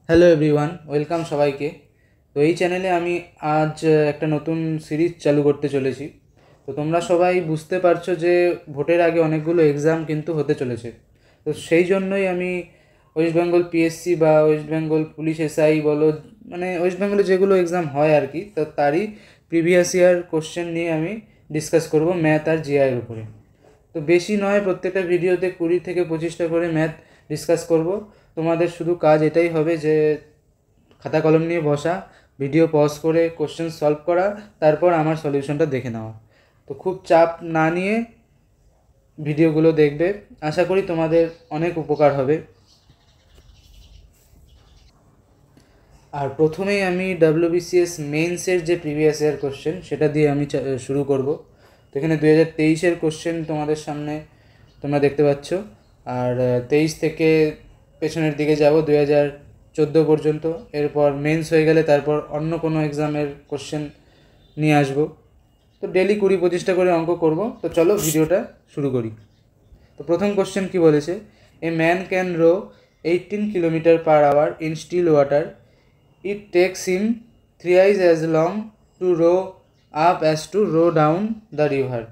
Hello everyone, welcome সবাইকে। তো এই চ্যানেলে আমি আজ একটা নতুন সিরিজ চালু করতে চলেছি। তো তোমরা সবাই বুঝতে পারছো যে ভোটের আগে অনেকগুলো এক্সাম কিন্তু হতে চলেছে। তো সেই জন্যই আমি ওয়েস্ট বেঙ্গল পিএসসি বা ওয়েস্ট বেঙ্গল পুলিশ এসআই বলো, মানে ওয়েস্ট বেঙ্গলে যেগুলো এক্সাম হয় আর কি, তো তারই প্রিভিয়াস ইয়ার কোশ্চেন নিয়ে আমি ডিসকাস করব ম্যাথ আর জিআইয়ের উপরে। তো বেশি নয়, প্রত্যেকটা ভিডিওতে 20 থেকে 25টা করে ম্যাথ ডিসকাস করব। তোমাদের শুধু কাজ এটাই হবে যে খাতা কলম নিয়ে বসা, ভিডিও পজ করে কোশ্চেন সলভ করা, তারপর আমার সলিউশনটা দেখে নেওয়া। তো খুব চাপ না নিয়ে ভিডিওগুলো দেখবে, আশা করি তোমাদের অনেক উপকার হবে। আর প্রথমেই আমি ডাব্লিউবিসিএস মেইনসের যে প্রিভিয়াস ইয়ার কোশ্চেন সেটা দিয়ে আমি শুরু করব। তো এখানে 2023-এর কোশ্চেন তোমাদের সামনে তোমরা দেখতে পাচ্ছ। আর 23 থেকে পেছনের দিকে যাব 2014 পর্যন্ত। এরপর মেন্স হয়ে গেলে তারপর অন্য কোনো এক্সামের কোশ্চেন নিয়ে আসবো। তো ডেলি 20-25টা করে অঙ্ক করব। তো চলো ভিডিওটা শুরু করি। তো প্রথম কোশ্চেন কি বলেছে, a man can row 18 kilometre per hour in still water. It takes him 3 times as long to row up as to row down the river.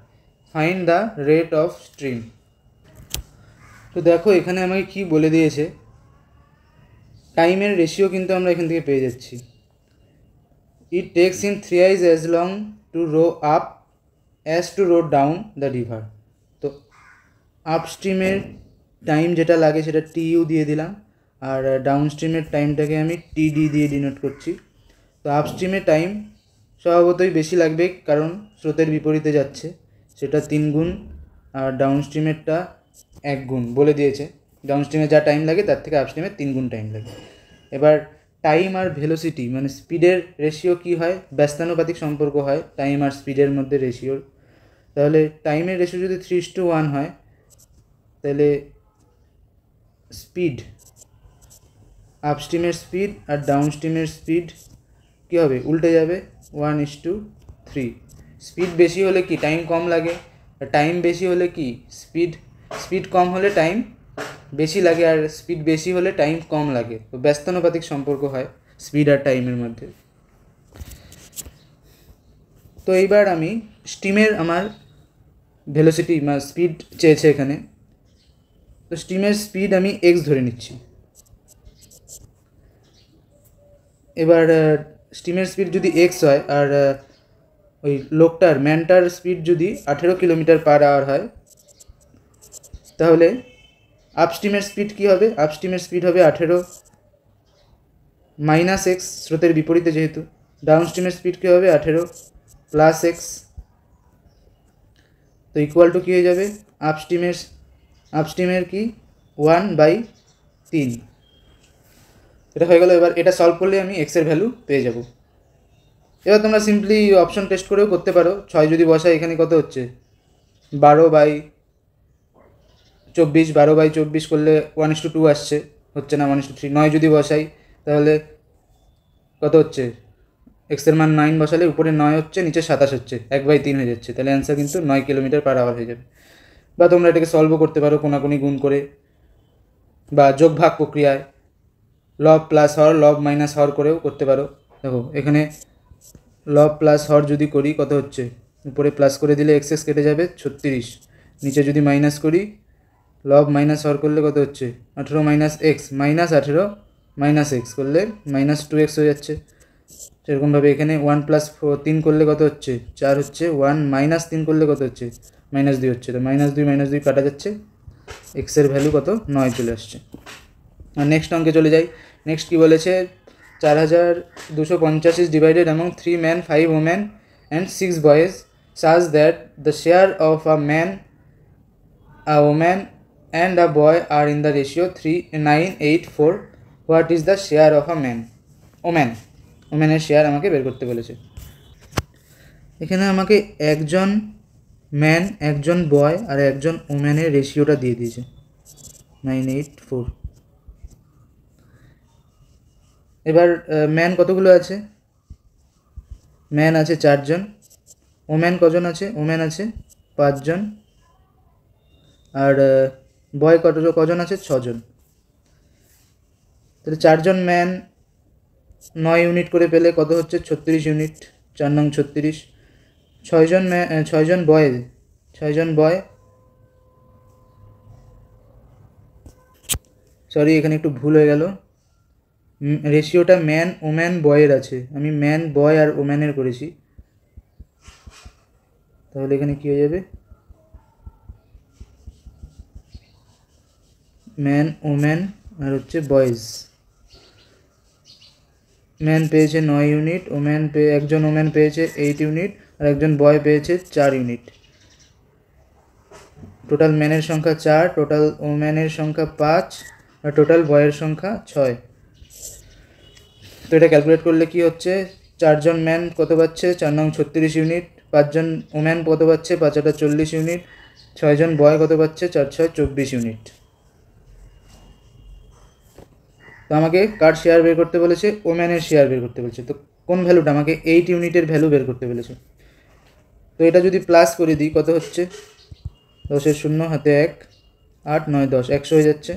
Find the rate of stream. তো দেখো এখানে আমাকে কি বলে দিয়েছে, টাইমের রেশিও কিন্তু আমরা এখান থেকে পেয়ে যাচ্ছি। It takes him 3 times as long to row up as to row down the river. তো আপস্ট্রিমের টাইম যেটা লাগে সেটা টিইউ দিয়ে দিলাম, আর ডাউন স্ট্রিমের টাইমটাকে আমি টিডি দিয়ে ডিনোট করছি। তো আপস্ট্রিমের টাইম স্বভাবতই বেশি লাগবে, কারণ স্রোতের বিপরীতে যাচ্ছে, সেটা 3 গুণ, আর ডাউন স্ট্রিমেরটা 1 গুণ বলে দিয়েছে। ডাউন স্ট্রিমে যা টাইম লাগে তার থেকে আপস্ট্রিমে 3 গুণ টাইম লাগে। এবার টাইম আর ভেলোসিটি মানে স্পিডের রেশিও কি হয়, ব্যস্তানুপাতিক সম্পর্ক হয় টাইম আর স্পিডের মধ্যে রেশিওর। তাহলে টাইমের রেশিও যদি 3:1 হয়, তাহলে স্পিড, আপস্ট্রিমের স্পিড আর ডাউন স্ট্রিমের স্পিড কী হবে, উল্টে যাবে, 1:3। স্পিড বেশি হলে কি টাইম কম লাগে, আর টাইম বেশি হলে কি স্পিড কম হলে টাইম বেশি লাগে, আর স্পিড বেশি হলে টাইম কম লাগে। তো ব্যস্তানুপাতিক সম্পর্ক হয় স্পিড আর টাইমের মধ্যে। তো এইবার আমি স্টিমের আমার ভেলোসিটি মানে স্পিড চেয়েছে এখানে। তো স্টিমের স্পিড আমি এক্স ধরে নিচ্ছি। এবার স্টিমের স্পিড যদি এক্স হয় আর ওই লোকটার ম্যানটার স্পিড যদি 18 কিলোমিটার পার আওয়ার হয়, তাহলে আপস্ট্রিমের স্পিড কী হবে, আপস্ট্রিমের স্পিড হবে 18 মাইনাস এক্স, স্রোতের বিপরীতে যেহেতু। ডাউন স্ট্রিমের স্পিড কী হবে, 18 প্লাস এক্স। তো ইকুয়াল টু কী হয়ে যাবে, আপস্ট্রিমের কি 1/3। এটা হয়ে গেল। এবার এটা সলভ করলে আমি এক্সের ভ্যালু পেয়ে যাব। এবার তোমরা সিম্পলি অপশন টেস্ট করেও করতে পারো। 6 যদি বসাই, এখানে কত হচ্ছে, 12/24। 12/24 করলে 1:2 আসছে, হচ্ছে না 1:3। 9 যদি বসাই তাহলে কত হচ্ছে, এক্সের মান 9 বসালে উপরে 9 হচ্ছে, নিচে 27 হচ্ছে, 1/3 হয়ে যাচ্ছে। তাহলে অ্যান্সার কিন্তু 9 কিলোমিটার পার আওয়ার হয়ে যাবে। বা তোমরা এটাকে সলভও করতে পারো কোনাকুনি গুণ করে, বা যোগ ভাগ প্রক্রিয়ায় লব প্লাস হর লব মাইনাস হর করেও করতে পারো। দেখো এখানে লব প্লাস হর যদি করি কত হচ্ছে, উপরে প্লাস করে দিলে এক্স এক্স কেটে যাবে 36, নিচে যদি মাইনাস করি লব মাইনাস হর করলে কত হচ্ছে, 18 minus x minus 18 minus x করলে -2x হয়ে যাচ্ছে। সেরকমভাবে এখানে 1+3 করলে কত হচ্ছে, 4 হচ্ছে, 1 -3 করলে কত হচ্ছে, -2 হচ্ছে। তো -2 কাটা যাচ্ছে, এক্সের ভ্যালু কত, 9 চলে আসছে। আর নেক্সট অঙ্কে চলে যাই। নেক্সট কী বলেছে, 4250 is divided among 3 men, 5 women and 6 boys such that the share of a man, a woman and a boy are in the ratio 3:9:8:4. What is the share of a man? ওম্যানের share আমাকে বের করতে বলেছে। এখানে আমাকে একজন man, একজন বয় আর একজন ওম্যানের রেশিওটা দিয়ে দিয়েছে 9:8:4। এবার ম্যান কতগুলো আছে, ম্যান আছে 4 জন, ওম্যান কজন আছে, ওম্যান আছে 5 জন, আর বয় কজন আছে, 6 জন। তাহলে 4 জন ম্যান 9 ইউনিট করে পেলে কত হচ্ছে 36 ইউনিট, 4 নং 36। 6 জন বয় সরি এখানে একটু ভুল হয়ে গেল, রেশিওটা ম্যান ওম্যান বয়ের আছে, আমি ম্যান বয় আর ওম্যানের করেছি। তাহলে এখানে কী হয়ে যাবে, ম্যান ওম্যান আর হচ্ছে বয়েজ। ম্যান পেয়েছে 9 ইউনিট, একজন ওম্যান পেয়েছে 8 ইউনিট, আর একজন বয় পেয়েছে 4 ইউনিট। টোটাল ম্যানের সংখ্যা 4, টোটাল ওম্যানের সংখ্যা 5, আর টোটাল বয়ের সংখ্যা 6। তো এটা ক্যালকুলেট করলে কি হচ্ছে, 4 জন ম্যান কত পাচ্ছে 4 নং 36 ইউনিট, 5 জন ওম্যান কত পাচ্ছে 5 8 40 ইউনিট, 6 জন বয় কত পাচ্ছে 4 6 24 ইউনিট। তো আমাকে কার শেয়ার বের করতে বলেছে, ওম্যানের শেয়ার বের করতে বলেছে। তো কোন ভ্যালুটা, আমাকে 8 ইউনিটের ভ্যালু বের করতে বলেছে। তো এটা যদি প্লাস করে দিই কত হচ্ছে, 10 0 হাতে 1, 8 9 10, 100 হয়ে যাচ্ছে।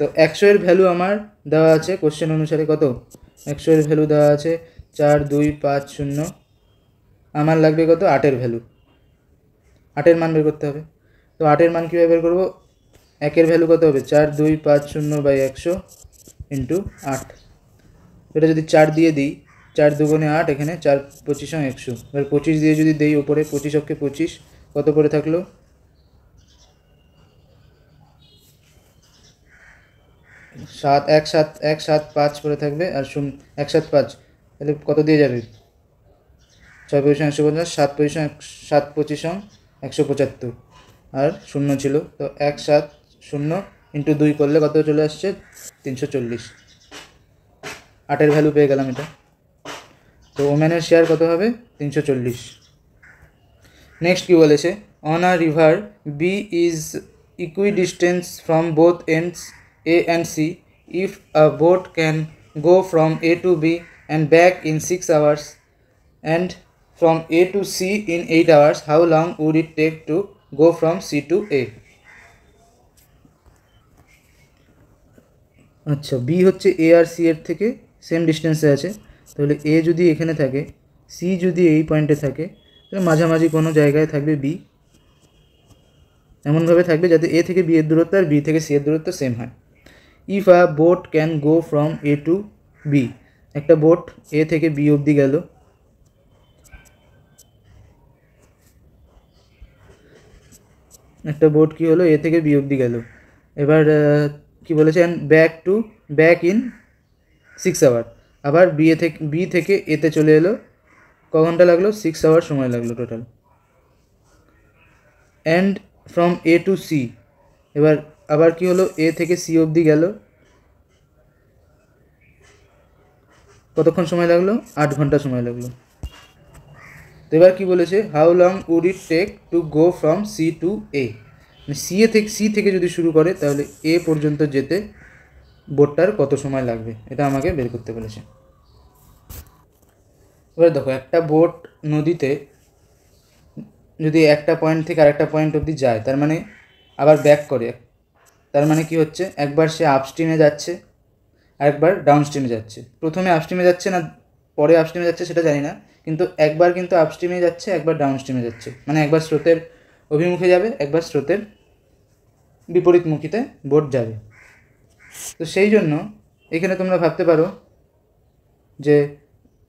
তো 100 এর ভ্যালু আমার দেওয়া আছে কোশ্চেন অনুসারে কত, 100 এর ভ্যালু দেওয়া আছে 4 2 5 0, আমার লাগবে কত 8 এর ভ্যালু, 8 এর মান বের করতে হবে। তো 8 এর মান কীভাবে বের করবো, 1 এর ভ্যালু কত হবে 4 2 5 0 বাই 100 ইন্টু 8। এটা যদি 4 দিয়ে দিই, 4 দুগুণে 8, এখানে 4 25 100, এবার 25 দিয়ে যদি দেই ওপরে, 25 অক্ষে 25, কত পরে থাকলো 7 1 7 1 7 5 পরে থাকবে, আর 1 7 5, তাহলে কত দিয়ে যাবে 6 পজিশন 150, 7 পজিশন 7 পজিশন 175, আর 0 ছিল। তো 1 7 0 ইন্টু 2 করলে কত চলে আসছে 340। 8 এর ভ্যালু পেয়ে গেলাম এটা। তো ওম্যানের শেয়ার কত হবে 340। নেক্সট কি বলেছে, on a river B is equidistance from both ends A and C, if a boat can go from A to B and back in 6 hours and from A to C in 8 hours, how long would it take to go from C to A? আচ্ছা, B হচ্ছে এ আর C এর থেকে same ডিস্টেন্সে আছে, তাহলে এ যদি এখানে থাকে, C যদি এই পয়েন্টে থাকে, তাহলে মাঝামাঝি কোনো জায়গায় থাকবে বি, এমনভাবে থাকবে যাতে এ থেকে বি এর দূরত্ব আর বি থেকে সি এর দূরত্ব সেম হয়। If a boat can go from A to B, একটা বোট এ থেকে বি অবধি গেল, একটা বোট কী হলো এ থেকে বি অবধি গেল, এবার কি বলেছে, ব্যাক ইন 6 hour, আবার বি থেকে এতে চলে এলো, ক ঘন্টা লাগলো 6 hour সময় লাগলো টোটাল। And from A to C, এবার আবার কি হলো এ থেকে সি অবধি গেল, কতক্ষণ সময় লাগলো 8 ঘন্টা সময় লাগলো। তো এবার কী বলেছে, how long would it take to go from C to A, C থেকে যদি শুরু করে তাহলে এ পর্যন্ত যেতে বোটটার কত সময় লাগবে, এটা আমাকে বের করতে বলেছে। এবার দেখো, একটা বোট নদীতে যদি একটা পয়েন্ট থেকে আরেকটা পয়েন্ট অবধি যায়, তার মানে আবার ব্যাক করে, তার মানে কি হচ্ছে, একবার সে আপস্ট্রিমে যাচ্ছে আরেকবার ডাউনস্ট্রিমে যাচ্ছে। প্রথমে আপস্ট্রিমে যাচ্ছে না পরে আপস্ট্রিমে যাচ্ছে সেটা জানি না, কিন্তু একবার কিন্তু আপস্ট্রিমে যাচ্ছে, একবার ডাউনস্ট্রিমে যাচ্ছে, মানে একবার স্রোতের অভিমুখে যাবে, একবার স্রোতের বিপরীতমুখীতে বোট যাবে। তো সেই জন্য এখানে তোমরা ভাবতে পারো যে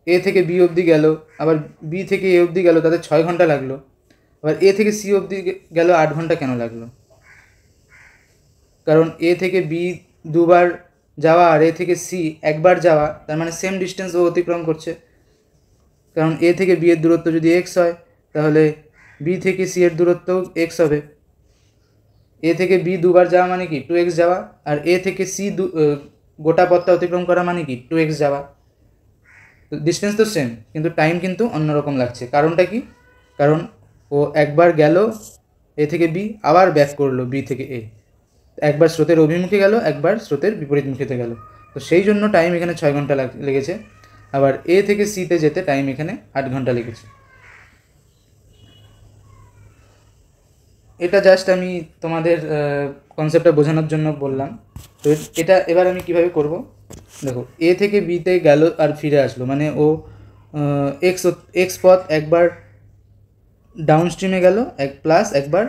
এ থেকে বি অবধি গেল, আবার বি থেকে এ অবধি গেল, তাদের 6 ঘন্টা লাগলো, আবার এ থেকে সি অবধি গেল 8 ঘন্টা কেন লাগলো, কারণ এ থেকে বি দুবার যাওয়া আর এ থেকে সি একবার যাওয়া, তার মানে সেম ডিস্টেন্স ও অতিক্রম করছে। কারণ এ থেকে বি এর দূরত্ব যদি এক্স হয়, তাহলে বি থেকে সি এর দূরত্ব এক্স হবে। এ থেকে বি দুবার যাওয়া মানে কি 2x যাওয়া, আর এ থেকে সি গোটা পথটা অতিক্রম করা মানে কি 2x যাওয়া। তো ডিস্টেন্স তো সেম, কিন্তু টাইম কিন্তু অন্যরকম লাগছে। কারণটা কি, কারণ ও একবার গেল এ থেকে বি, আবার ব্যাক করলো বি থেকে এ, একবার স্রোতের অভিমুখে গেল, একবার স্রোতের বিপরীতমুখীতে গেল। তো সেই জন্য টাইম এখানে 6 ঘন্টা লেগেছে, আবার এ থেকে সিতে যেতে টাইম এখানে 8 ঘন্টা লেগেছে। এটা জাস্ট আমি তোমাদের কনসেপ্টটা বোঝানোর জন্য বললাম। তো এটা এবার আমি কিভাবে করব, দেখো এ থেকে বিতে গেল আর ফিরে আসলো, মানে ও এক্স পথ একবার ডাউন স্ট্রিমে গেল, প্লাস একবার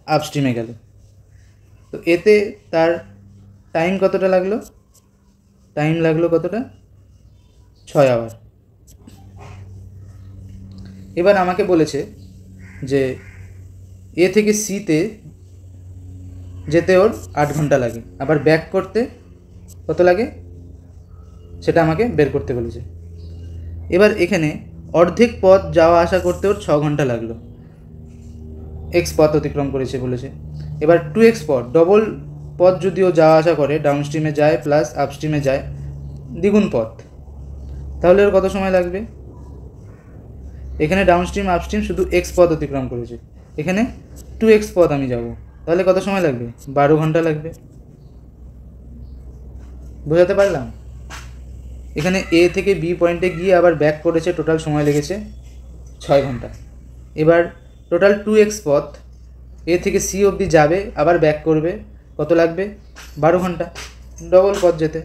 আপ স্ট্রিমে গেল। তো এতে তার টাইম কতটা লাগলো, টাইম লাগলো কতটা, 6 আওয়ার। এবার আমাকে বলেছে যে এ থেকে সিতে যেতে ওর 8 ঘন্টা লাগে, আবার ব্যাক করতে কত লাগে সেটা আমাকে বের করতে বলেছে। এবার এখানে অর্ধেক পথ যাওয়া আসা করতে ওর 6 ঘন্টা লাগলো, এক্স পথ অতিক্রম করেছে বলেছে। এবার 2x পথ, ডবল পথ যদি ও যাওয়া আসা করে, ডাউন স্ট্রিমে যায় প্লাস আপ স্ট্রিমে যায়, দ্বিগুণ পথ, তাহলে ওর কত সময় লাগবে। এখানে ডাউন স্ট্রিম আপ স্ট্রিম শুধু এক্স পথ অতিক্রম করেছে, এখানে 2x পথ আমি যাব, তাহলে কত সময় লাগবে, 12 ঘন্টা লাগবে। বোঝাতে পারলাম? এখানে এ থেকে বি পয়েন্টে গিয়ে আবার ব্যাক করেছে, টোটাল সময় লেগেছে 6 ঘন্টা। এবার টোটাল 2x পথ এ থেকে সি অবধি যাবে, আবার ব্যাক করবে, কত লাগবে, 12 ঘন্টা, ডবল পথ যেতে।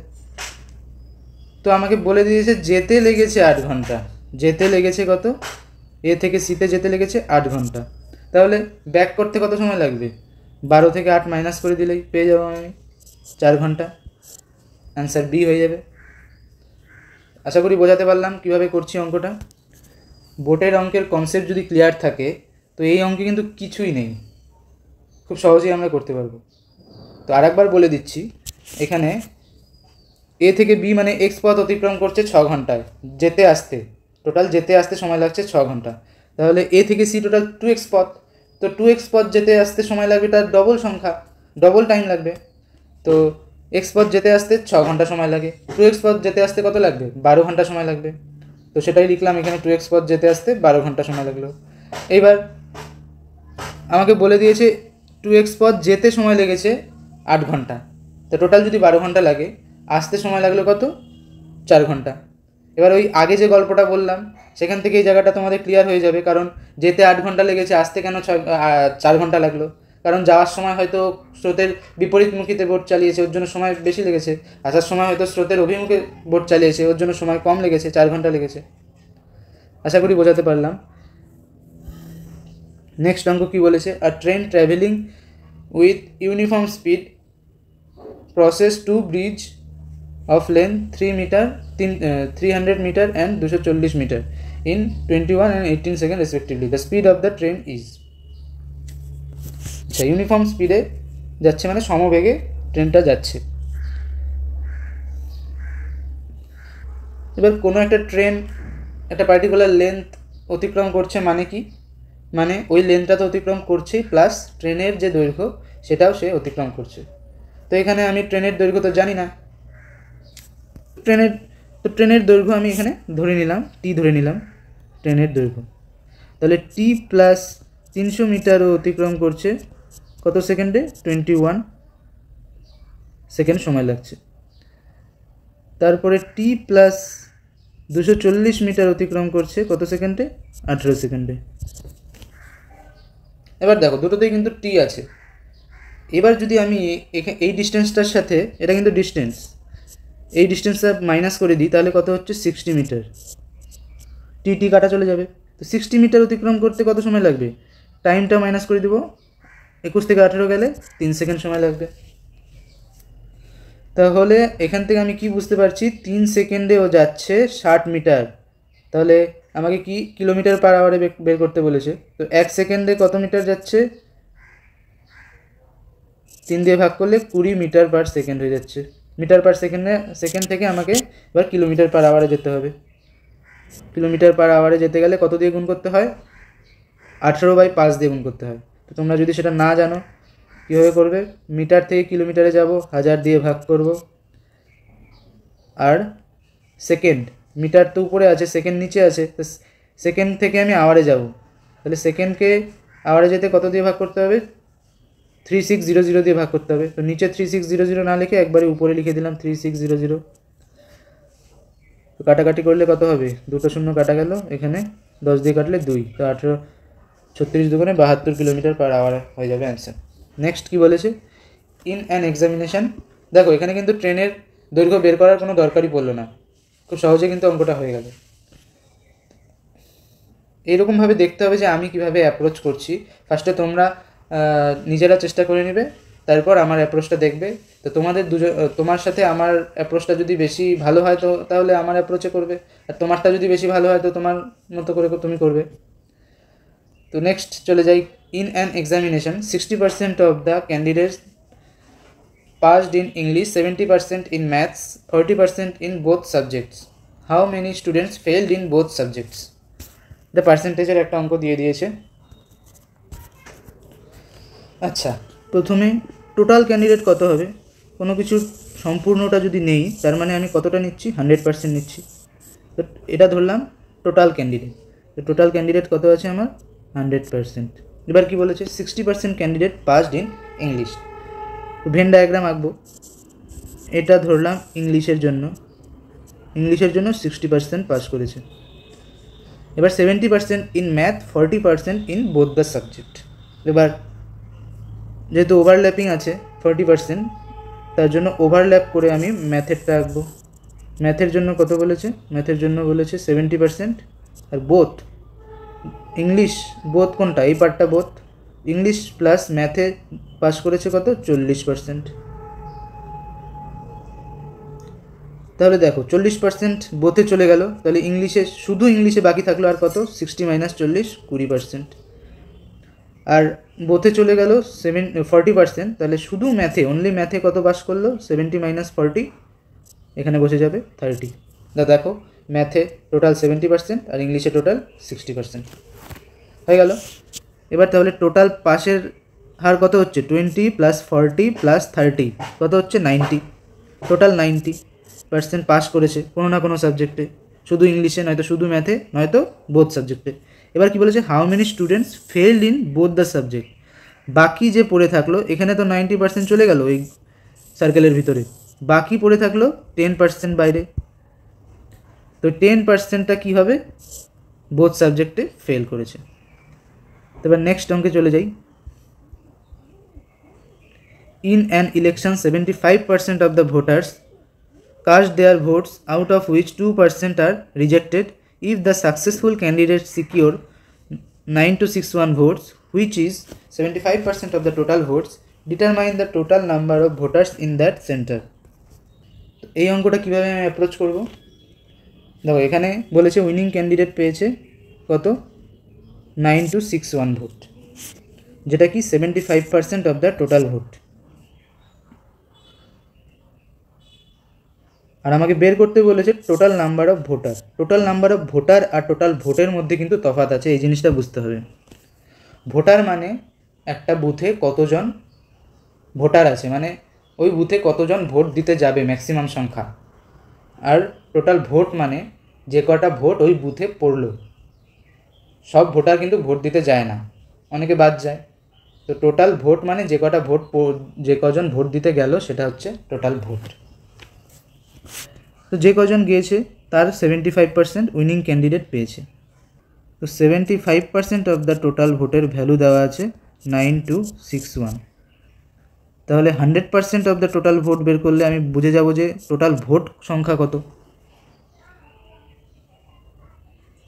তো আমাকে বলে দিয়েছে যেতে লেগেছে 8 ঘন্টা, যেতে লেগেছে কত, এ থেকে সিতে যেতে লেগেছে 8 ঘন্টা, তাহলে ব্যাক করতে কত সময় লাগবে, 12 থেকে 8 মাইনাস করে দিলেই পেয়ে যাবো আমি 4 ঘন্টা। অ্যান্সার বি হয়ে যাবে। আশা করি বোঝাতে পারলাম কীভাবে করছি অঙ্কটা। বোর্ডের অঙ্কের কনসেপ্ট যদি ক্লিয়ার থাকে তো এই অঙ্কে কিন্তু কিছুই নেই, খুব সহজেই আমরা করতে পারবো। তো আরেকবার বলে দিচ্ছি, এখানে এ থেকে বি মানে এক্স পথ অতিক্রম করছে 6 ঘন্টায়, যেতে আসতে টোটাল যেতে আসতে সময় লাগছে 6 ঘন্টা। তাহলে এ থেকে সি টোটাল 2x পথ, তো 2x পথ যেতে আসতে সময় লাগবে তার ডবল সংখ্যা, ডবল টাইম লাগবে। তো এক্স পথ যেতে আসতে 6 ঘন্টা সময় লাগে, 2x পথ যেতে আসতে কত লাগবে, 12 ঘন্টা সময় লাগবে। তো সেটাই লিখলাম এখানে, 2x পথ যেতে আসতে 12 ঘন্টা সময় লাগলো। এইবার আমাকে বলে দিয়েছে 2x পথ যেতে সময় লেগেছে 8 ঘন্টা, তো টোটাল যদি 12 ঘন্টা লাগে, আসতে সময় লাগলো কত, 4 ঘন্টা। এবার ওই আগে যে গল্পটা বললাম সেখান থেকে এই জায়গাটা তোমাদের ক্লিয়ার হয়ে যাবে, কারণ যেতে 8 ঘন্টা লেগেছে, আসতে কেন 4 ঘন্টা লাগলো, কারণ যাওয়ার সময় হয়তো স্রোতের বিপরীতমুখীতে বোট চালিয়েছে, ওর জন্য সময় বেশি লেগেছে, আসার সময় হয়তো স্রোতের অভিমুখে বোট চালিয়েছে, ওর জন্য সময় কম লেগেছে, 4 ঘন্টা লেগেছে। আশা করি বোঝাতে পারলাম। নেক্সট অঙ্ক কী বলেছে, a train travelling with uniform speed crosses 2 bridge of length 3 meter 300 meter and 240 meter in 21 and 18 seconds respectively. The speed of the train is, আচ্ছা ইউনিফর্ম স্পিডে যাচ্ছে মানে সমবেগে ট্রেনটা যাচ্ছে। এবার কোনো একটা ট্রেন একটা পার্টিকুলার লেন্থ অতিক্রম করছে মানে কি, মানে ওই লেন্থটা তো অতিক্রম করছেই, প্লাস ট্রেনের যে দৈর্ঘ্য সেটাও সে অতিক্রম করছে। তো এখানে আমি ট্রেনের দৈর্ঘ্য তো জানি না, ট্রেনের দৈর্ঘ্য আমি এখানে ধরে নিলাম, টি ধরে নিলাম ট্রেনের দৈর্ঘ্য। তাহলে টি প্লাস 300 মিটারও অতিক্রম করছে কত সেকেন্ডে, 21 সেকেন্ড সময় লাগছে। তারপরে টি প্লাস 240 মিটার অতিক্রম করছে কত সেকেন্ডে, 18 সেকেন্ডে। এবার দেখো দুটোতেই কিন্তু টি আছে। এবার যদি আমি এই ডিস্টেন্সটার সাথে, এটা কিন্তু ডিস্টেন্স, এই ডিস্টেন্সটা মাইনাস করে দিই, তাহলে কত হচ্ছে 60 মিটার, টি কাটা চলে যাবে। তো 60 মিটার অতিক্রম করতে কত সময় লাগবে, টাইমটা মাইনাস করে দেবো, 21 থেকে 18 গেলে 3 সেকেন্ড সময় লাগবে। তাহলে এখান থেকে আমি কি বুঝতে পারছি, 3 সেকেন্ডে ও যাচ্ছে 60 মিটার, তাহলে আমাকে কি কিলোমিটার পার আওয়ারে বের করতে বলেছে। তো 1 সেকেন্ডে কত মিটার যাচ্ছে, 3 দিয়ে ভাগ করলে 20 মিটার পার সেকেন্ড হয়ে যাচ্ছে। মিটার পার সেকেন্ড থেকে আমাকে এবার কিলোমিটার পার আওয়ারে যেতে হবে। কিলোমিটার পার আওয়ারে যেতে গেলে কত দিয়ে গুণ করতে হয়, 18/5 দিয়ে গুণ করতে হয়। তো তোমরা যদি সেটা না জানো কীভাবে করবে, মিটার থেকে কিলোমিটারে যাব, 1000 দিয়ে ভাগ করব, আর সেকেন্ড, মিটার তো উপরে আছে, সেকেন্ড নিচে আছে, তো সেকেন্ড থেকে আমি আওয়ারে যাব, তাহলে সেকেন্ডকে আওয়ারে যেতে কত দিয়ে ভাগ করতে হবে, 3600 দিয়ে ভাগ করতে হবে। তো নিচে 3600 না লিখে একবারে উপরে লিখে দিলাম 3600। তো কাটাকাটি করলে কত হবে, দুটো শূন্য কাটা গেল, এখানে 10 দিয়ে কাটলে 2, তো 36×2 = 72 km/h হয়ে যাবে অ্যান্সার। নেক্সট কি বলেছে, ইন অ্যান এক্সামিনেশান। দেখো এখানে কিন্তু ট্রেনের দৈর্ঘ্য বের করার কোনো দরকারই পড়লো না, খুব সহজে কিন্তু অঙ্কটা হয়ে গেল। এইরকমভাবে দেখতে হবে যে আমি কিভাবে অ্যাপ্রোচ করছি। ফার্স্টে তোমরা নিজেরা চেষ্টা করে নেবে, তারপর আমার অ্যাপ্রোচটা দেখবে। তো তোমার সাথে আমার অ্যাপ্রোচটা যদি বেশি ভালো হয় তো তাহলে আমার অ্যাপ্রোচে করবে, আর তোমারটা যদি বেশি ভালো হয় তো তোমার মতো করে তুমি করবে। তো নেক্সট চলে যাই, in an examination 60% of the candidates passed in English, 70% in maths, 40% in both subjects. How many students failed in both subjects? The percentage একটা অঙ্ক দিয়ে দিয়েছে। আচ্ছা, প্রথমে টোটাল ক্যান্ডিডেট কত হবে, কোনো কিছুর সম্পূর্ণটা যদি নেই তার মানে আমি কতটা নিচ্ছি, 100% নিচ্ছি। তো এটা ধরলাম টোটাল ক্যান্ডিডেট। তো টোটাল ক্যান্ডিডেট কত আছে আমার, 100%। এবার কি বলেছে, 60% candidate passed in English. Venn diagram আঁকবো। এটা ধরলাম ইংলিশের জন্য 60% পাস করেছে। এবার 70% in math, 40% in both the subject. এবার যেহেতু ওভারল্যাপিং আছে 40%, তার জন্য ওভারল্যাপ করে আমি ম্যাথেরটা আঁকবো। ম্যাথের জন্য কত বলেছে, ম্যাথের জন্য বলেছে 70%। আর বোথ ইংলিশ, বোথ কোনটা, এই পার্টটা বোথ, ইংলিশ প্লাস ম্যাথে পাস করেছে কত, 40%। তাহলে দেখো 40% বোথে চলে গেল, তাহলে শুধু ইংলিশে বাকি থাকলো আর কত, 60 - 40 20%। আর বোথে চলে গেল 40%, তাহলে শুধু অনলি ম্যাথে কত পাস করলো, 70 - 40, এখানে বসে যাবে 30। দেখো ম্যাথে টোটাল 70% আর ইংলিশে টোটাল 60% হয়ে গেল। এবার তাহলে টোটাল পাসের হার কত হচ্ছে, 20 + 40 + 30 কত হচ্ছে, 90। টোটাল 90% পাস করেছে কোনো না কোনো সাবজেক্টে, শুধু ইংলিশে, নয়তো শুধু ম্যাথে, নয়তো বোথ সাবজেক্টে। এবার কি বলেছে, how many students failed in both the subject. বাকি যে পড়ে থাকলো, এখানে তো 90% চলে গেল এই সার্কেলের ভিতরে, বাকি পড়ে থাকলো 10% বাইরে। তো 10%টা কী হবে, বোথ সাবজেক্টে ফেল করেছে। এবার নেক্সট অঙ্কে চলে যাই। In an election, 75% of the voters cast their votes, out of which 2% are rejected. If the successful candidate secure 9261 votes, which is 75% of the total votes, determine the total number of voters in that center. এই অঙ্কটা কীভাবে আমি approach করব, দেখো এখানে বলেছে winning candidate পেয়েছে কত, 9261 ভোট, যেটা কি 75% অফ দ্য টোটাল ভোট। আর আমাকে বের করতে বলেছে total number of voter. Total number of voter আর টোটাল ভোটের মধ্যে কিন্তু তফাৎ আছে, এই জিনিসটা বুঝতে হবে। ভোটার মানে একটা বুথে কতজন ভোটার আছে, মানে ওই বুথে কতজন ভোট দিতে যাবে ম্যাক্সিমাম সংখ্যা। আর টোটাল ভোট মানে যে কটা ভোট ওই বুথে পড়লো। সব ভোটার কিন্তু ভোট দিতে যায় না, অনেকে বাদ যায়। তো টোটাল ভোট মানে যে কজন ভোট দিতে গেল সেটা হচ্ছে টোটাল ভোট। তো যে কজন গিয়েছে তার 75% উইনিং ক্যান্ডিডেট পেয়েছে। তো 75% অফ দ্য টোটাল ভোটের ভ্যালু দেওয়া আছে 9261। তাহলে 100% অফ দ্য টোটাল ভোট বের করলে আমি বুঝে যাব যে টোটাল ভোট সংখ্যা কত।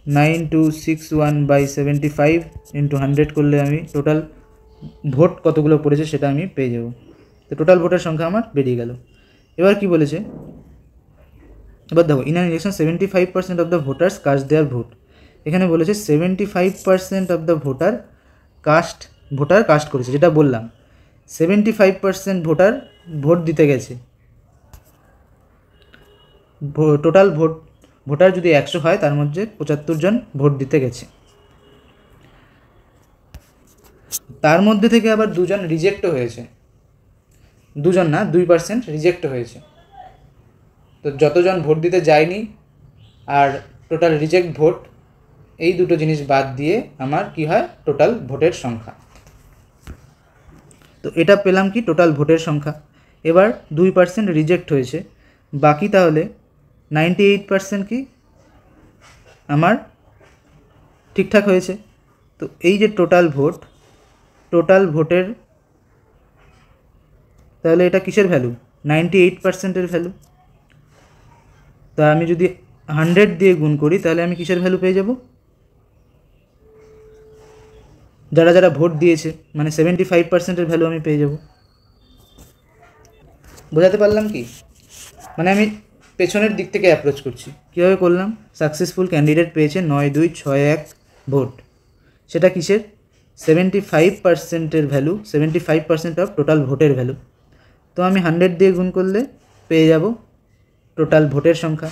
9261/75 × 100 করলে আমি টোটাল ভোট কতগুলো পড়েছে সেটা আমি পেয়ে যাব। তো টোটাল ভোটের সংখ্যা আমার বেরিয়ে গেল। এবার কি বলেছে, এবার দেখো in an election 75% of the voters caste there vote. এখানে বলেছে 75% অফ দ্য ভোটার কাস্ট করেছে, যেটা বললাম 75% ভোট দিতে গেছে। টোটাল ভোটার যদি 100 হয় তার মধ্যে 75 জন ভোট দিতে গেছে। তার মধ্যে থেকে আবার 2 জন রিজেক্টও হয়েছে, 2 জন না 2% রিজেক্ট হয়েছে। তো যতজন ভোট দিতে যায়নি আর টোটাল রিজেক্ট ভোট, এই দুটো জিনিস বাদ দিয়ে আমার কি হয়, টোটাল ভোটের সংখ্যা। তো এটা পেলাম কি, টোটাল ভোটের সংখ্যা। এবার 2% রিজেক্ট হয়েছে, বাকি তাহলে 98% কি আমার ঠিকঠাক হয়েছে। তো এই যে টোটাল ভোটের, তাহলে এটা কিসের ভ্যালু? 98%-এর ভ্যালু। তা আমি যদি 100 দিয়ে গুণ করি তাহলে আমি কিসের ভ্যালু পেয়ে যাব? যারা যারা ভোট দিয়েছে, মানে 75%-এর ভ্যালু আমি পেয়ে যাব। বোঝাতে পারলাম কি? মানে আমি পেছনের দিক থেকে অ্যাপ্রোচ করছি। কীভাবে করলাম? সাকসেসফুল ক্যান্ডিডেট পেয়েছে 9261 ভোট, সেটা কিসের? 75%-এর ভ্যালু, 75% অফ টোটাল ভোটের ভ্যালু। তো আমি 100 দিয়ে গুণ করলে পেয়ে যাব টোটাল ভোটের সংখ্যা।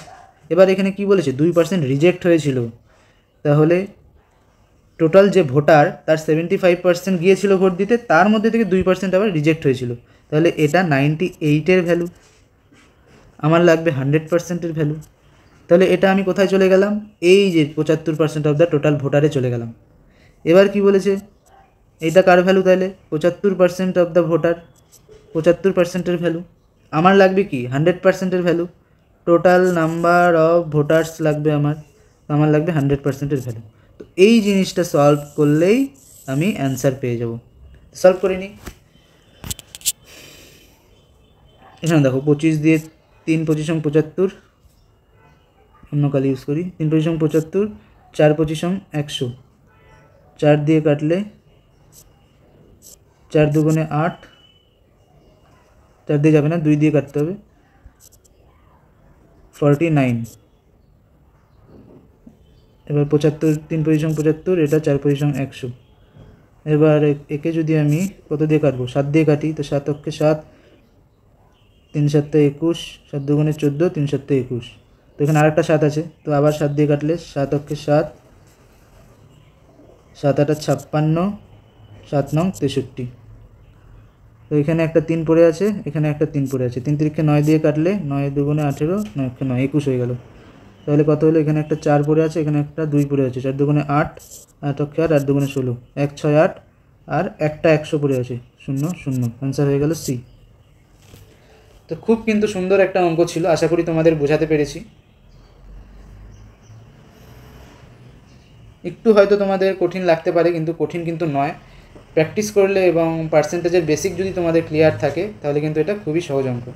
এবার এখানে কি বলেছে? 2% রিজেক্ট হয়েছিল, তাহলে টোটাল যে ভোটার তার 75% গিয়েছিল ভোট দিতে, তার মধ্যে থেকে 2% আবার রিজেক্ট হয়েছিল, তাহলে এটা 98-এর ভ্যালু। আমার লাগবে 100%-এর ভ্যালু। তাহলে এটা আমি কোথায় চলে গেলাম? এই যে 75% অফ দ্য টোটাল ভোটারে চলে গেলাম। এবার কি বলেছে? এইটা কার ভ্যালু তাহলে? 75% অফ দ্য ভোটার, 75%-এর ভ্যালু। আমার লাগবে কি? 100%-এর value. Total number of voters লাগবে আমার লাগবে 100%-এর ভ্যালু। তো এই জিনিসটা সলভ করলেই আমি অ্যান্সার পেয়ে যাব। সলভ করে নিই। এখানে দেখো 25 দিয়ে 3 25 75, অন্য কালি ইউজ করি। 3 25 75, 4 25 100, 4 দিয়ে কাটলে 4 দুগুণে 8, 4 দিয়ে যাবে না, 2 দিয়ে কাটতে হবে, 49। এবার 75, 3 25 75, এটা 4 25 100। এবার একে যদি আমি কত দিয়ে কাটবো? 7 দিয়ে কাটি, তো 7 অক্ষে 7, 3 7 21, 7 দুগুণে 14, 3 7 21। তো এখানে আরেকটা 7 আছে, তো আবার 7 দিয়ে কাটলে 7 অক্ষে 7, 7 8 56, 7 9 63। তো এখানে একটা 3 পড়ে আছে, এখানে একটা 3 পড়ে আছে। 3 তিরিখে 9 দিয়ে কাটলে 9 দুগুণে 18, 9 অক্ষে 9 21 হয়ে গেল। তাহলে কত হলো? এখানে একটা 4 পড়ে আছে, এখানে একটা 2 পড়ে আছে। 4 দুগুণে 8, 8 অক্ষে 8, 8 দুগুণে 16, 1 6 8, আর একটা 100 পড়ে আছে, 0 0। অ্যান্সার হয়ে গেল সি। তো খুব কিন্তু সুন্দর একটা অঙ্ক ছিল, আশা করি তোমাদের বোঝাতে পেরেছি। একটু হয়তো তোমাদের কঠিন লাগতে পারে, কিন্তু কঠিন কিন্তু নয়। প্র্যাকটিস করলে এবং পার্সেন্টেজের বেসিক যদি তোমাদের ক্লিয়ার থাকে তাহলে কিন্তু এটা খুবই সহজ অঙ্ক।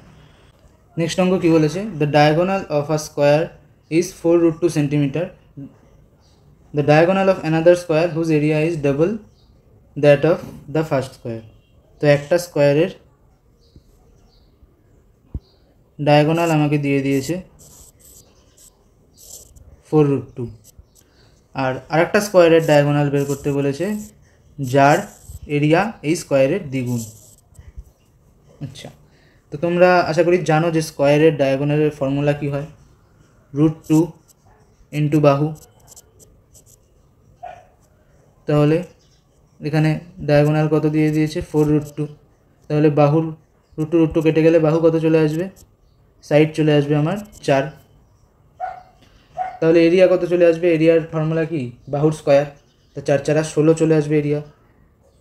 নেক্সট অঙ্ক কী বলেছে? The diagonal of a square is 4√2 centimetre. The diagonal of another square whose area is double that of the first square. তো একটা স্কোয়ারের ডায়াগোনাল আমাকে দিয়ে দিয়েছে 4√2, আর আরেকটা স্কোয়ারের ডায়াগোনাল বের করতে বলেছে যার এরিয়া এই স্কোয়ারের দ্বিগুণ। আচ্ছা, তো তোমরা আশা করি জানো যে স্কোয়ারের ডায়াগোনালের ফর্মুলা কী হয়? √2 ইন্টু বাহু। তাহলে এখানে ডায়াগোনাল কত দিয়ে দিয়েছে? 4√2। তাহলে বাহুর √2 কেটে গেলে বাহু কত চলে আসবে? সাইড চলে আসবে আমার 4। তাহলে এরিয়া কত চলে আসবে? এরিয়ার ফর্মুলা কি? বাহুর স্কোয়ার। তো 4 4 16 চলে আসবে এরিয়া।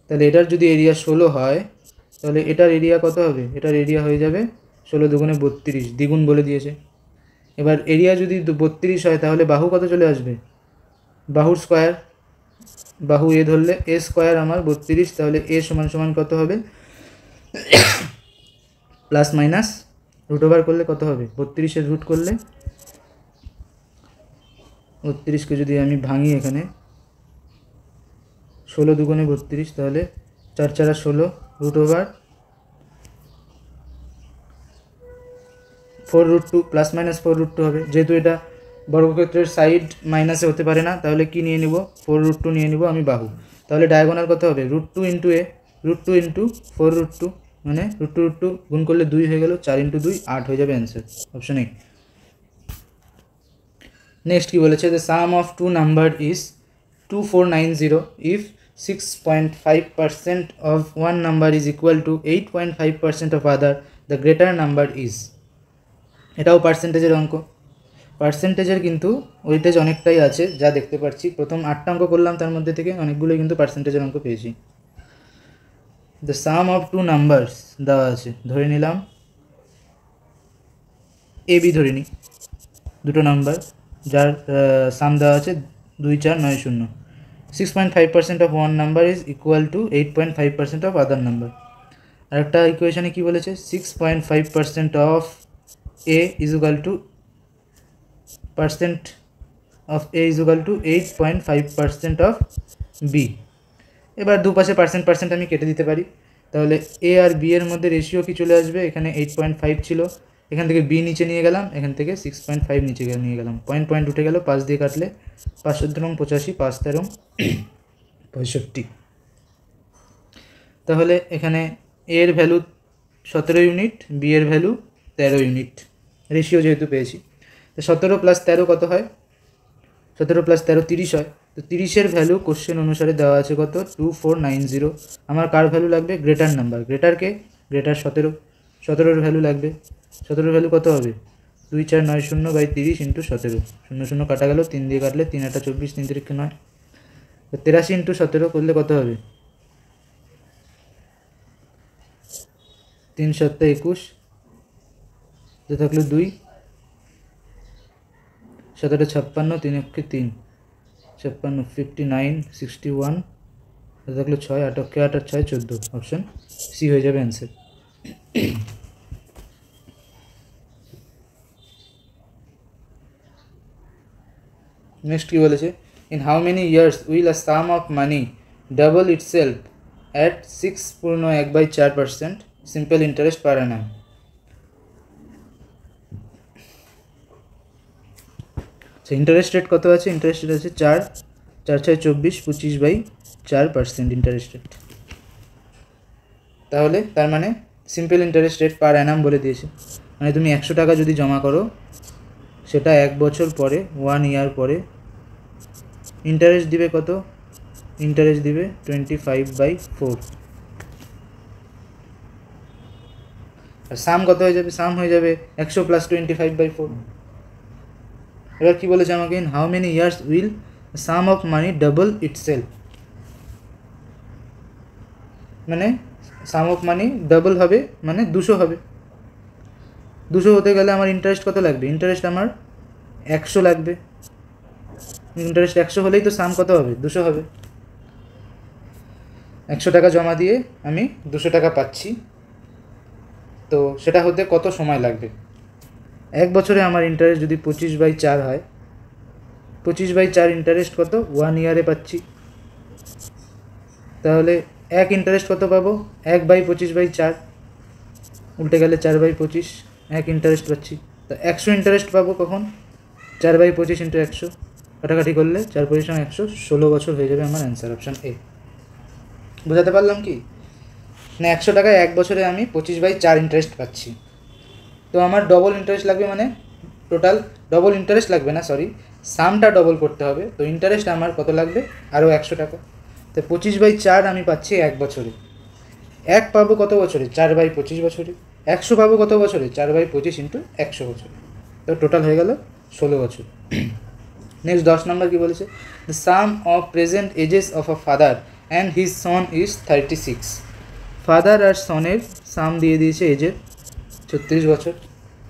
তাহলে এটার যদি এরিয়া 16 হয় তাহলে এটার এরিয়া কত হবে? এটার এরিয়া হয়ে যাবে 16 দুগুণে 32, দ্বিগুণ বলে দিয়েছে। এবার এরিয়া যদি 32 হয় তাহলে বাহু কত চলে আসবে? বাহুর স্কোয়ার, বাহু এ ধরলে এ স্কোয়ার আমার 32, তাহলে এ সমান সমান কত হবে? প্লাস মাইনাস রুট ওভার করলে কত হবে? 32-এর রুট করলে, 32কে যদি আমি ভাঙি এখানে 16 দুগুণে 32, তাহলে 4 4 16 রুট ওভার 4√2 প্লাস মাইনাস 4√2 হবে। যেহেতু এটা বর্গক্ষেত্রের সাইড মাইনাসে হতে পারে না, তাহলে কি নিয়ে নিব? 4√2 নিয়ে নিব আমি বাহু। তাহলে ডায়াগোনাল কত হবে? √2 ইন্টু এ, √2 ইন্টু 4√2, মানে √2 গুণ করলে 2 হয়ে গেল, 4 ইন্টু 2 8 হয়ে যাবে অ্যান্সার, অপশন এ। নেক্সট কি বলেছে? The sum of two number is 2490 if 6.5% of one number is equal to 8.5% of other, the greater number is. এটাও পার্সেন্টেজের অঙ্ক। পার্সেন্টেজের কিন্তু ওয়েটেজ অনেকটাই আছে, যা দেখতে পাচ্ছি। প্রথম 8টা অঙ্ক করলাম, তার মধ্যে থেকে অনেকগুলোই কিন্তু পার্সেন্টেজের অঙ্ক পেয়েছি। The sum of two numbers দেওয়া আছে, ধরে নিলাম এ বি, ধরে নিই দুটো নাম্বার যার সাম দেওয়া আছে 2 4 9 0। 6.5% of one number is equal to 8.5% of other number. আর একটা ইকুয়েশনে কি বলেছে, 6.5% of a is equal to percent of a is equal to 8.5% of b. এবার দুপাশে পার্সেন্ট আমি কেটে দিতে পারি, তাহলে এ আর বি এর মধ্যে রেশিও কি চলে আসবে, এখানে 8.5 ছিল, এখান থেকে বি নিচে নিয়ে গেলাম, এখান থেকে 6.5 নিচে নিয়ে গেলাম, পয়েন্ট উঠে গেল, 5 দিয়ে কাটলে 5 85, 5 13 65। তাহলে এখানে এ এর ভ্যালু 17 ইউনিট, বি এর ভ্যালু 13 ইউনিট, রেশিও যেহেতু পেয়েছি। তো 17 + 13 কত হয়, 17 + 13 30 হয়। তো 30-এর ভ্যালু কোশ্চেন অনুসারে দেওয়া আছে কত, 2490। আমার কার ভ্যালু লাগবে, গ্রেটার নাম্বার, গ্রেটারকে গ্রেটার 17, 17-এর ভ্যালু লাগবে, 17-এর ভ্যালু কত হবে, 2490/30 × 17, 0 0 কাটা গেল, 3 দিয়ে কাটলে 3 8 24, 3 3 9, তো 83 × 17 করলে কত হবে, 3 7 21, তো থাকলো 2, 7 8 56, 3 1 3 56, 59 61, তো থাকলো 6, 8 8 6 14, অপশন সি হয়ে যাবে অ্যান্সার। নেক্সট কি বলেছে, in how many years will a some of money double itself at 6.1/4% simple interest পার অ্যানাম। আচ্ছা, ইন্টারেস্ট রেট কত আছে, ইন্টারেস্ট রেট আছে 4 4 6 24, 25/4% ইন্টারেস্ট রেট। তাহলে তার মানে সিম্পল ইন্টারেস্ট রেট পার অ্যানাম বলে দিয়েছে, মানে তুমি 100 টাকা যদি জমা করো, সেটা 1 বছর পরে, 1 ইয়ার পরে ইন্টারেস্ট দিবে কত, ইন্টারেস্ট দিবে 25/4। আর সাম কত হয়ে যাবে, সাম হয়ে যাবে 100 + 25/4। এবার কি বলেছে আমাকে, in how many years will some of money double itself, মানে সাম অফ মানি ডাবল হবে, মানে 200 হবে। 200 হতে গেলে আমার ইন্টারেস্ট কত লাগবে, ইন্টারেস্ট আমার 100 লাগবে, ইন্টারেস্ট 100 হলেই তো সাম কত হবে, 200 হবে। 100 টাকা জমা দিয়ে আমি 200 টাকা পাচ্ছি, তো সেটা হতে কত সময় লাগবে, 1 বছরে আমার ইন্টারেস্ট যদি 25/4 হয়, 25/4 ইন্টারেস্ট কত, 1 ইয়ারে পাচ্ছি, তাহলে এক ইন্টারেস্ট কত পাবো, 1/25/4, উল্টে গেলে 4/25, এক ইন্টারেস্ট পাচ্ছি। তো 100 ইন্টারেস্ট পাবো কখন, 4/25 × 100, কাটাকাটি করলে 4 × 100, 16 বছর হয়ে যাবে আমার অ্যান্সার, অপশান এ। বোঝাতে পারলাম কি না, 100 টাকায় 1 বছরে আমি 25/4 ইন্টারেস্ট পাচ্ছি। তো আমার ডবল ইন্টারেস্ট লাগবে, মানে টোটাল ডবল ইন্টারেস্ট লাগবে না, সরি, সামটা ডবল করতে হবে। তো ইন্টারেস্ট আমার কত লাগবে, আরও 100 টাকা। তো 25/4 আমি পাচ্ছি 1 বছরে, 1 পাবো কত বছরে, 4/25 বছরে, 100 পাবো কত বছরে, 4/25 × 100 বছরে, তো টোটাল হয়ে গেল 16 বছর। নেক্সট 10 নম্বর কি বলেছে, the sum of present ages of a father and his son is 36। Father আর সনের সাম দিয়ে দিয়েছে এজের 36 বছর।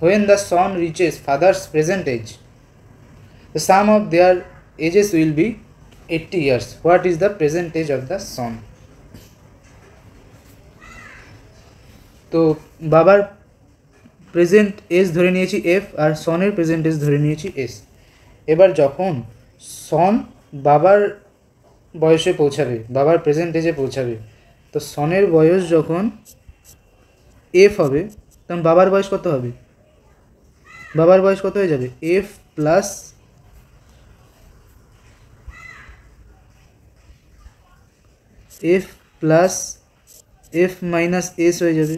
When the son reaches father's present age, the sum of their ages will be 80 years. What is the present age of the son? তো বাবার present age ধরে নিয়েছি এফ, আর সনের প্রেজেন্ট এজ ধরে নিয়েছি এস। এবার যখন সন বাবার বয়সে পৌঁছাবে, বাবার প্রেজেন্ট এজে পৌঁছাবে, তো সনের বয়স যখন এফ হবে, তখন বাবার বয়স কত হবে, বাবার বয়স কত হয়ে যাবে, F plus F minus S হয়ে যাবে।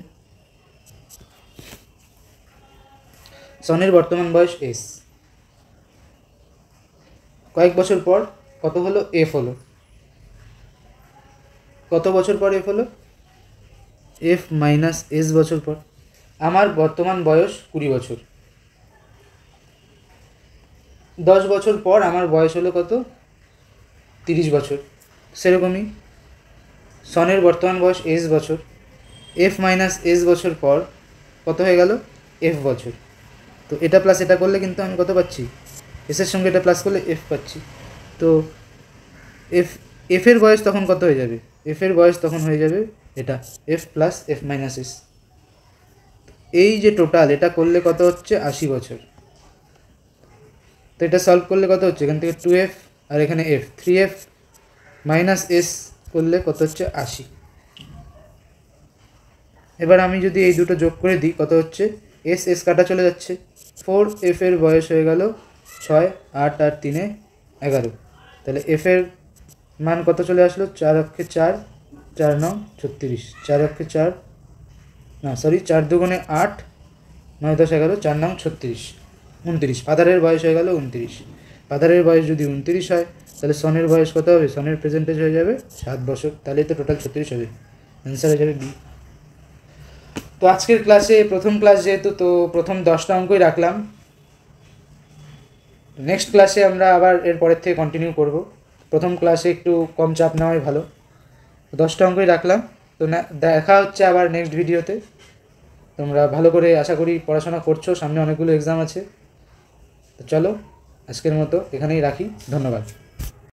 সনের বর্তমান বয়স এস, কয়েক বছর পর কত হলো, এফ হলো, কত বছর পর এফ হলো, এফ মাইনাস এস বছর পর। আমার বর্তমান বয়স 20 বছর, 10 বছর পর আমার বয়স হলো কত, 30 বছর। সেরকমই সনের বর্তমান বয়স এস বছর, এফ মাইনাস এস বছর পর কত হয়ে গেল, এফ বছর। তো এটা প্লাস এটা করলে কিন্তু আমি কত পাচ্ছি, এসের সঙ্গে এটা প্লাস করলে এফ পাচ্ছি। তো এফ এফের বয়স তখন কত হয়ে যাবে? এফের বয়স তখন হয়ে যাবে এটা F plus F minus S. এই যে টোটাল এটা করলে কত হচ্ছে? 80 বছর। তো এটা সলভ করলে কত হচ্ছে? এখান থেকে 2f আর এখানে f, 3f মাইনাস এস করলে কত হচ্ছে? 80। এবার আমি যদি এই দুটো যোগ করে দিই কত হচ্ছে? এস এস কাটা চলে যাচ্ছে, 4f এর বয়স হয়ে গেল 6, 8 আর 3 11। তাহলে f এর মান কত চলে আসলো? 4 অক্ষে 4, 4 9 36, 4 অক্ষে 4 না সরি 4 দুগুণে 8, 9 10 11, 4 9 36, 29। ফাদারের বয়স হয়ে গেল 29। ফাদারের বয়স যদি 29 হয় তাহলে সনের বয়স কত হবে? সনের প্রেজেন্টেজ হয়ে যাবে 7 বছর। তাহলে তো টোটাল 36 হবে, অ্যান্সার হয়ে যাবে বি। তো আজকের ক্লাসে প্রথম ক্লাস যেহেতু, তো প্রথম 10টা অঙ্কই রাখলাম। নেক্সট ক্লাসে আমরা আবার এর পরের থেকে কন্টিনিউ করব। প্রথম ক্লাসে একটু কম চাপ নেওয়াই ভালো। 10টা অঙ্কই রাখলাম। তো দেখা হচ্ছে আবার নেক্সট ভিডিওতে। তোমরা ভালো করে আশা করি পড়াশোনা করছো, সামনে অনেকগুলো এক্সাম আছে। তো চলো আজকের মতো এখানেই রাখি, ধন্যবাদ।